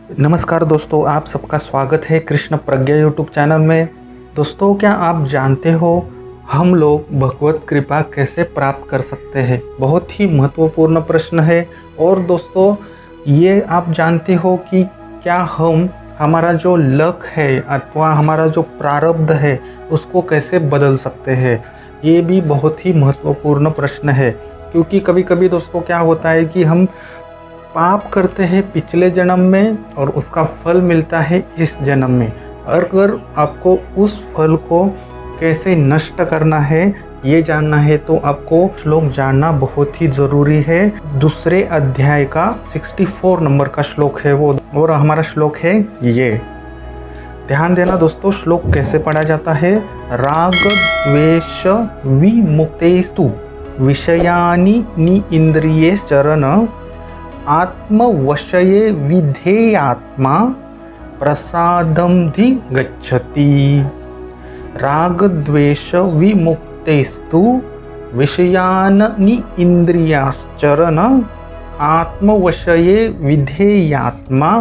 नमस्कार दोस्तों, आप सबका स्वागत है कृष्ण प्रज्ञा यूट्यूब चैनल में। दोस्तों, क्या आप जानते हो हम लोग भगवत कृपा कैसे प्राप्त कर सकते हैं? बहुत ही महत्वपूर्ण प्रश्न है। और दोस्तों, ये आप जानते हो कि क्या हम हमारा जो लक है अथवा हमारा जो प्रारब्ध है उसको कैसे बदल सकते हैं? ये भी बहुत ही महत्वपूर्ण प्रश्न है, क्योंकि कभी कभी दोस्तों क्या होता है कि हम पाप करते हैं पिछले जन्म में और उसका फल मिलता है इस जन्म में। अगर आपको उस फल को कैसे नष्ट करना है ये जानना है तो आपको श्लोक जानना बहुत ही जरूरी है। दूसरे अध्याय का 64 नंबर का श्लोक है वो, और हमारा श्लोक है ये। ध्यान देना दोस्तों, श्लोक कैसे पढ़ा जाता है। राग द्वेष विमुक्तेस्तु विषयानि नि इंद्रियैश्चरण आत्मवशये विधेयात्मा प्रसादमधि गच्छति। राग द्वेष विमुक्तेस्तु विषयान् इंद्रियाश्चरण आत्मवशये विधेयात्मा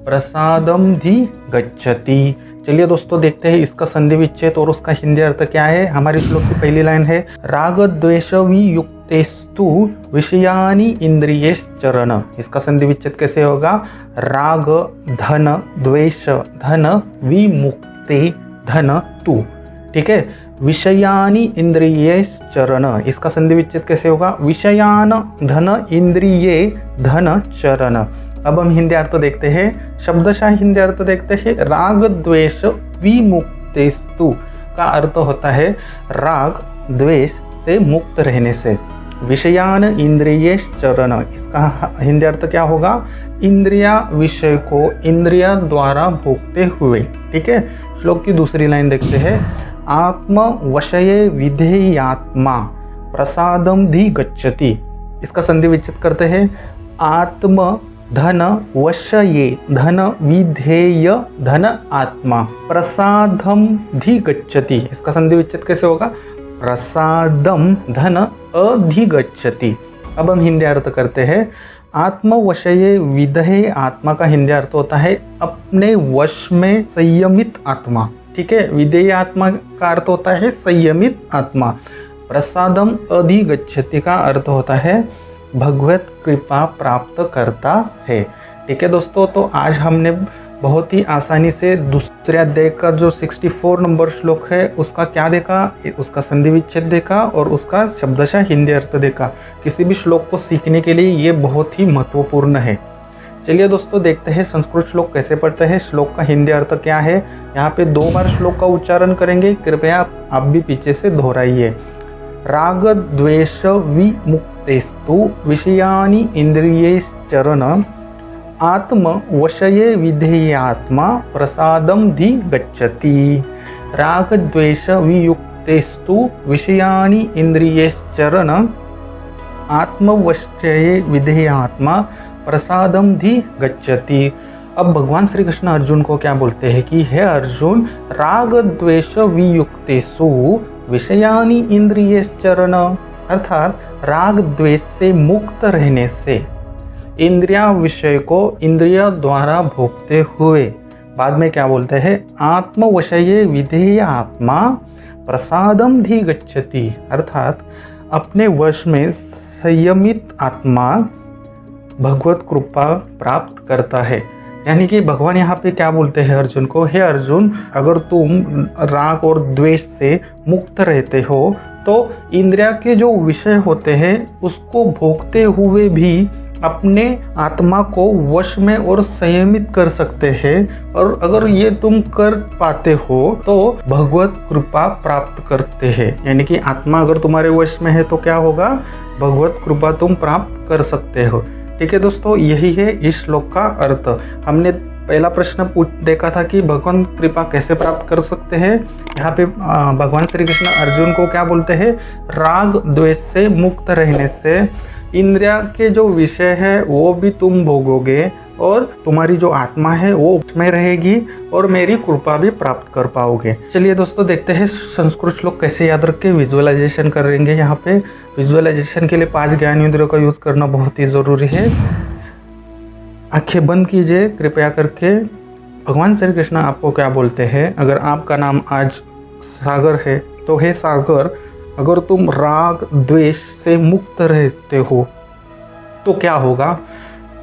प्रसादमधि गच्छति। चलिए दोस्तों, देखते हैं इसका संधि विच्छेद और उसका हिंदी अर्थ क्या है। हमारे श्लोक की पहली लाइन है राग द्वेष वियुक्तेस्तु विषयानि इंद्रियैश्चरण। इसका संधि विच्छेद कैसे होगा? राग धन द्वेष धन विमुक्ते धन तु। ठीक है, विषयानि इंद्रियैश्चरण। इसका संधि विच्छेद कैसे होगा? विषयान धन इंद्रिये धन चरण। अब हम हिंदी अर्थ देखते हैं, शब्दशः हिंदी अर्थ देखते हैं। राग द्वेष विमुक्तेस्तु का अर्थ होता है राग द्वेष से मुक्त रहने से। विषयान इंद्रियैश्चरण, इसका हिंदी अर्थ क्या होगा? इंद्रिया विषय को इंद्रिया द्वारा भोगते हुए। ठीक है, श्लोक की दूसरी लाइन देखते हैं। आत्म वशये विधेयात्मा प्रसादम धि गच्छति। इसका संधि विच्छेद करते हैं। आत्म धन वशये धन विधेय धन आत्मा प्रसादम धि गच्छति। इसका संधि विच्छेद कैसे होगा? प्रसादम धन अधिगच्छति। अब हम हिंदी अर्थ करते हैं। आत्मवशये विधेय आत्मा का हिंदी अर्थ होता है अपने वश में संयमित आत्मा। ठीक है, विधेय आत्मा का अर्थ होता है संयमित आत्मा। प्रसादम अधिगच्छति का अर्थ होता है भगवत कृपा प्राप्त करता है। ठीक है दोस्तों, तो आज हमने बहुत ही आसानी से दूसरे अध्याय का जो 64 नंबर श्लोक है उसका क्या देखा, उसका संधि विच्छेद देखा और उसका शब्दशः हिंदी अर्थ देखा। किसी भी श्लोक को सीखने के लिए ये बहुत ही महत्वपूर्ण है। चलिए दोस्तों, देखते हैं संस्कृत श्लोक कैसे पढ़ते हैं, श्लोक का हिंदी अर्थ क्या है। यहाँ पे 2 बार श्लोक का उच्चारण करेंगे, कृपया आप भी पीछे से दोहराइए। राग द्वेष विमुक्तेस्तु विषयानि इंद्रियैश्चरण आत्म वशये विधेयात्मा प्रसादम धि गच्छति। राग द्वेष वियुक्तेस्तु विषयानि इंद्रियैश्चरण आत्म वशये विधेयात्मा प्रसादम धि गच्छति। अब भगवान श्री कृष्ण अर्जुन को क्या बोलते हैं कि हे अर्जुन, राग द्वेष वियुक्तेषु विषयानि इंद्रियैश्चरण, अर्थात राग द्वेष से मुक्त रहने से इंद्रिया विषय को इंद्रिय द्वारा भोगते हुए बाद में क्या बोलते हैं? आत्मवशये विधेय आत्मा प्रसादम धि गच्छति, अर्थात अपने वश में संयमित आत्मा भगवत कृपा प्राप्त करता है। यानी कि भगवान यहाँ पे क्या बोलते हैं अर्जुन को, हे अर्जुन, अगर तुम राग और द्वेष से मुक्त रहते हो तो इंद्रिया के जो विषय होते हैं उसको भोगते हुए भी अपने आत्मा को वश में और संयमित कर सकते हैं। और अगर ये तुम कर पाते हो तो भगवत कृपा प्राप्त करते हैं। यानी कि आत्मा अगर तुम्हारे वश में है तो क्या होगा? भगवत कृपा तुम प्राप्त कर सकते हो। ठीक है दोस्तों, यही है इस श्लोक का अर्थ। हमने पहला प्रश्न देखा था कि भगवान कृपा कैसे प्राप्त कर सकते हैं। यहाँ पे भगवान श्री कृष्ण अर्जुन को क्या बोलते हैं? राग द्वेष से मुक्त रहने से इंद्रिया के जो विषय है वो भी तुम भोगोगे और तुम्हारी जो आत्मा है वो उसमें रहेगी और मेरी कृपा भी प्राप्त कर पाओगे। चलिए दोस्तों, देखते हैं संस्कृत श्लोक कैसे याद रख के विजुअलाइजेशन करेंगे। यहाँ पे विजुअलाइजेशन के लिए 5 ज्ञान इंद्रियों का यूज करना बहुत ही जरूरी है। आंखें बंद कीजिए कृपया करके। भगवान श्री कृष्ण आपको क्या बोलते हैं? अगर आपका नाम आज सागर है तो हे सागर, अगर तुम राग द्वेष से मुक्त रहते हो तो क्या होगा?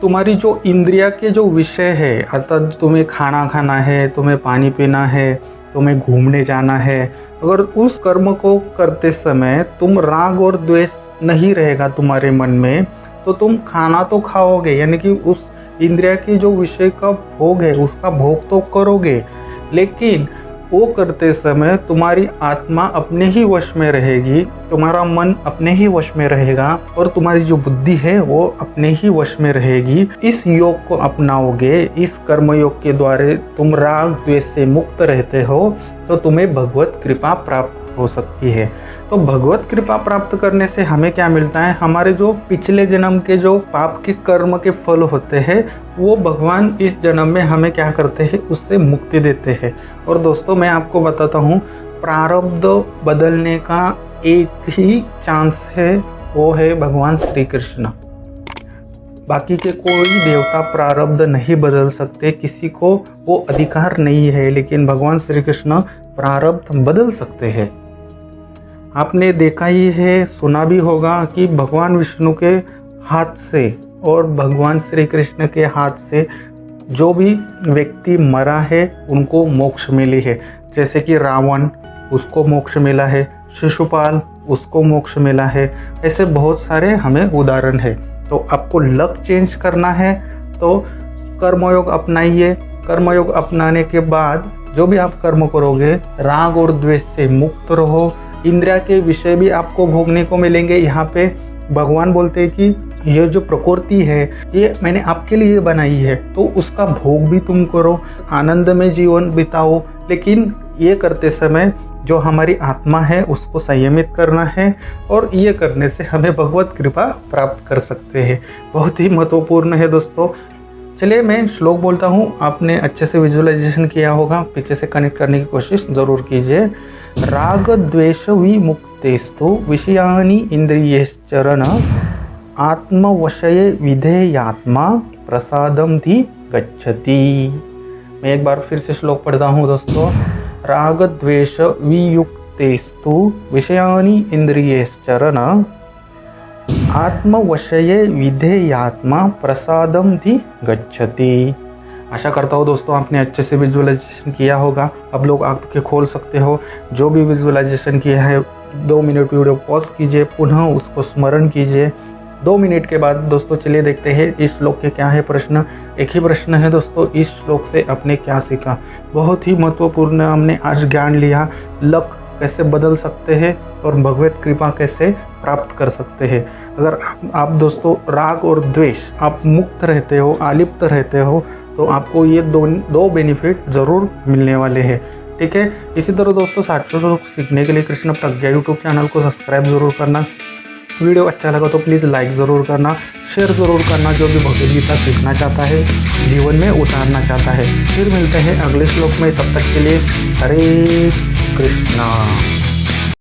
तुम्हारी जो इंद्रिया के जो विषय है, अर्थात तुम्हें खाना खाना है, तुम्हें पानी पीना है, तुम्हें घूमने जाना है, अगर उस कर्म को करते समय तुम राग और द्वेष नहीं रहेगा तुम्हारे मन में, तो तुम खाना तो खाओगे, यानी कि उस इंद्रिया के जो विषय का भोग है उसका भोग तो करोगे, लेकिन वो करते समय तुम्हारी आत्मा अपने ही वश में रहेगी, तुम्हारा मन अपने ही वश में रहेगा और तुम्हारी जो बुद्धि है वो अपने ही वश में रहेगी। इस योग को अपनाओगे, इस कर्म योग के द्वारा तुम राग द्वेष से मुक्त रहते हो, तो तुम्हें भगवत कृपा प्राप्त हो सकती है। तो भगवत कृपा प्राप्त करने से हमें क्या मिलता है? हमारे जो पिछले जन्म के जो पाप के कर्म के फल होते हैं वो भगवान इस जन्म में हमें क्या करते हैं? उससे मुक्ति देते हैं। और दोस्तों मैं आपको बताता हूँ, प्रारब्ध बदलने का एक ही चांस है, वो है भगवान श्री कृष्ण। बाकी के कोई देवता प्रारब्ध नहीं बदल सकते, किसी को वो अधिकार नहीं है, लेकिन भगवान श्री कृष्ण प्रारब्ध बदल सकते हैं। आपने देखा ही है, सुना भी होगा कि भगवान विष्णु के हाथ से और भगवान श्री कृष्ण के हाथ से जो भी व्यक्ति मरा है उनको मोक्ष मिली है। जैसे कि रावण, उसको मोक्ष मिला है, शिशुपाल, उसको मोक्ष मिला है। ऐसे बहुत सारे हमें उदाहरण है। तो आपको लक चेंज करना है तो कर्मयोग अपनाइए। कर्मयोग अपनाने के बाद जो भी आप कर्म करोगे, राग और द्वेष से मुक्त रहो। इंद्रिया के विषय भी आपको भोगने को मिलेंगे। यहाँ पे भगवान बोलते हैं कि ये जो प्रकृति है ये मैंने आपके लिए बनाई है, तो उसका भोग भी तुम करो, आनंद में जीवन बिताओ। लेकिन ये करते समय जो हमारी आत्मा है उसको संयमित करना है, और ये करने से हमें भगवत कृपा प्राप्त कर सकते हैं। बहुत ही महत्वपूर्ण है दोस्तों। चलिए मैं श्लोक बोलता हूँ, आपने अच्छे से विजुअलाइजेशन किया होगा, पीछे से कनेक्ट करने की कोशिश जरूर कीजिए। राग द्वेष विमुक्तेस्तु विषयानि इंद्रियश्चरण आत्मवशये विधेयात्मा प्रसादम धी गच्छति। मैं एक बार फिर से श्लोक पढ़ता हूँ दोस्तों। राग द्वेष वियुक्तेस्तु विषयानि इंद्रियश्चरण आत्मवशये विधेयात्मा प्रसादम धी गच्छति। आशा करता हूँ दोस्तों आपने अच्छे से विजुअलाइजेशन किया होगा। अब लोग आंखें खोल सकते हो। जो भी विजुअलाइजेशन किया है 2 मिनट वीडियो पॉज कीजिए, पुनः उसको स्मरण कीजिए। 2 मिनट के बाद दोस्तों चलिए देखते हैं इस श्लोक के क्या है प्रश्न। एक ही प्रश्न है दोस्तों, इस श्लोक से आपने क्या सीखा? बहुत ही महत्वपूर्ण हमने आज ज्ञान लिया। लक कैसे बदल सकते हैं और भगवत कृपा कैसे प्राप्त कर सकते हैं। अगर आप दोस्तों राग और द्वेष आप मुक्त रहते हो, अलिप्त रहते हो, तो आपको ये दो बेनिफिट जरूर मिलने वाले हैं। ठीक है, इसी तरह दोस्तों शास्त्रों श्लोक सीखने के लिए कृष्ण प्रज्ञा यूट्यूब चैनल को सब्सक्राइब जरूर करना। वीडियो अच्छा लगा तो प्लीज़ लाइक ज़रूर करना, शेयर ज़रूर करना। जो भी भगवद गीता सीखना चाहता है, जीवन में उतारना चाहता है। फिर मिलते हैं अगले श्लोक में, तब तक के लिए हरे कृष्णा।